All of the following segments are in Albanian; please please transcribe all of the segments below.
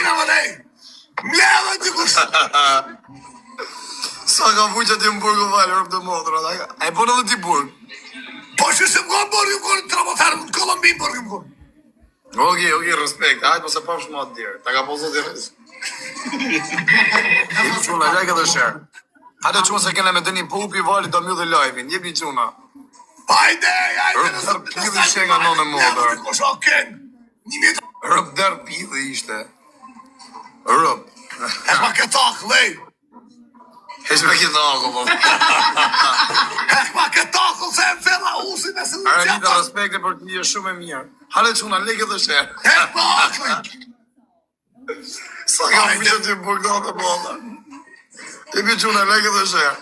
Kina më nej. Mledhe të kush. Sa ka fuqa ti më burgu valë, rëpë të modra. A e përnë dhe ti burg? Po që se më konë burgu, më konë tramotarë, në Kolombi burgu më konë. Oke, respekt. Hajtë, po se pa shumë atë djerë. Ta ka pozot i rëzë. Jepi quna, like edhe share. Hajde quna se kena me të një pupi vali do mjë dhe live-in. Jepi quna. Hajde. Rëp der pidhi ishe nga nonë e modra. Rëp der pidhi ishte. Rëp. Hesh ma këtak, lej. Hesh me këtë ako, po. Hesh ma këtak, se e më fela usi me së në Aranita, respekte për të një shumë e mirë. Hale quna, like edhe share. Hesh ma akli. Sa ka fuqa ti më burgu të modra. Jepi quna, like edhe share.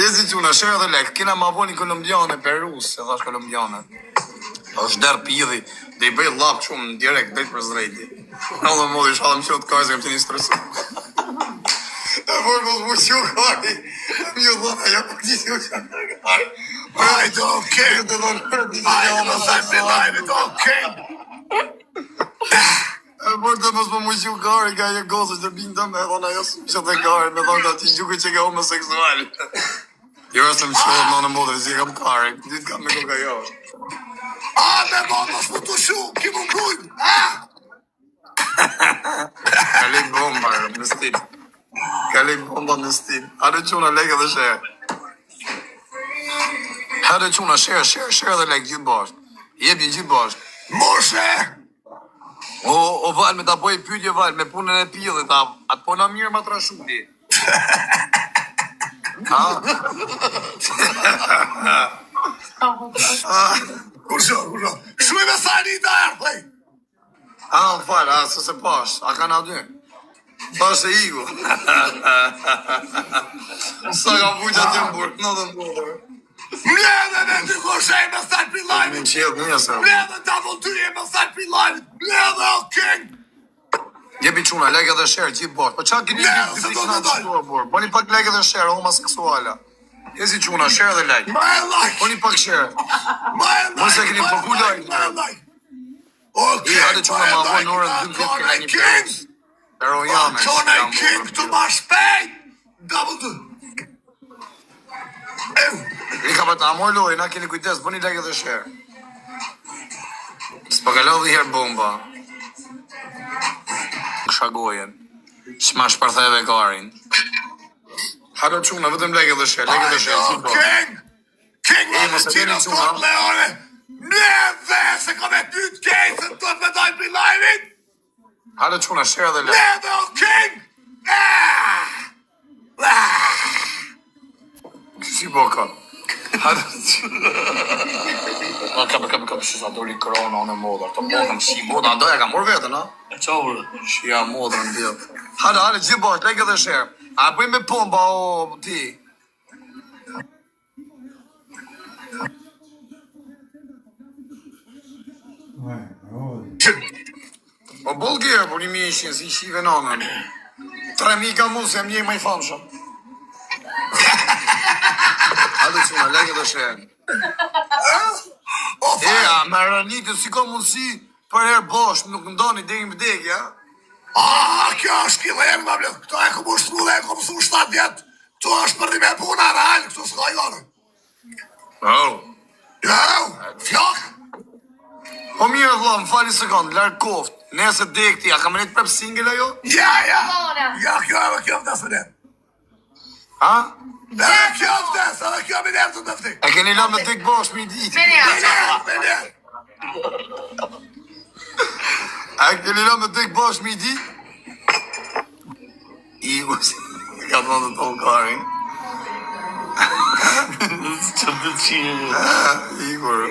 Ezi quna, share dhe like. Kena ma bo një kolombiane, Perus, e thash kolombiane. është der pidhi, dhe i bëj lap shumë në direkt, drejt për zrejti. Në dhe modhi, shalëm që të kajzë, kem të një stresu. E për në më që kari, mjë dhona, ja për që që kari. Ajde, okej. Ajde, më thajmë për lajve, okej. E për të mësë më që kari, ka një gosë që bindë me, dhona jasë që të kari, me dhona ti gjuke që ka homoseksual. Jo është më qëllë në në modrë, si kam kari, ditë kam me koka jo. A, me mama s'mu të shumë, ki më mbrujnë, Kalej bomba, në stil. Kalej bomba në stil. Hade quna, like dhe share. Hade quna, share dhe like gjithë bashkë. Jepi gjithë bashkë. Moshe! O Val, me ta boj pyetje Val, me punën e pillit, atë po na mirë ma trashuli. Kusho, shuj me sani të ardhej. Fal, se pash, a ka na dy? Pash e igu. Sa ka fuqa të mburë, në dhe mburë. Mledhe me të koshej me sani për lajve. Në qëllë njëse. Mledhe të avonturie me sani për lajve. Mledhe, okej. Jepi quna, like edhe share, gjithë bashkë. Po qa kini se do të dojnë. burë? Boni pak like edhe share, homoseksuala. Jesi quna, share dhe like. Ma e like. Boni pak share. Ma e like. Mos e keni po ku like. Ma e like. Okej, hajde quna ma avon në orën 12 kena një Perus. Pero jame. Kona i king të ma shpejt. Double të. Rika për ta amor lori, na keni kujtes, bëni like edhe share. S'pa kalo dhe herë bomba. Shagojen. Shma shpartheve karin. Hado quna, vetëm like edhe share, like edhe share. King! King E, në mos e qina vini të quna. të leone! Neve se ka me ty të kejse të të me dojnë për lajvin! Hado quna, share dhe like. Neve o King! Si po ka? Hado Ka shi sa doli korona në modër, të modën, shi modën, ndoja ka mor vetën, ha? E qaurë. Shia modën, në djelë. Hado, gjithë bashkë, like edhe share. A bëjmë me pomba, o, ti? O Bulgjerë, por një mishin, si shive nanën. 3.000 ka mund, se më i famshëm. Hado quna, like edhe share. A me ranitë, si ka mundësi për herë bosh, nuk ndoni dhe një vdekja. Kjo është kile e më blet, këto e këmë shtu dhe e këmë su 7 vjetë. Këto është për rime puna real, këto s'ka i orë. Fjok. Po mirë vla, më fali sekund, larë koft. Nese dekti, a ka më nejtë prep single ajo? Ja, kjo e kjo vdes me net. Ha? Dhe kjo vdes, edhe kjo me net të dëfti. E keni la me dek bosh mi ditë. Me net. A keni la me dek bosh mi ditë? Igu si, ka të më të tonë karin. Që të qinë. Igur.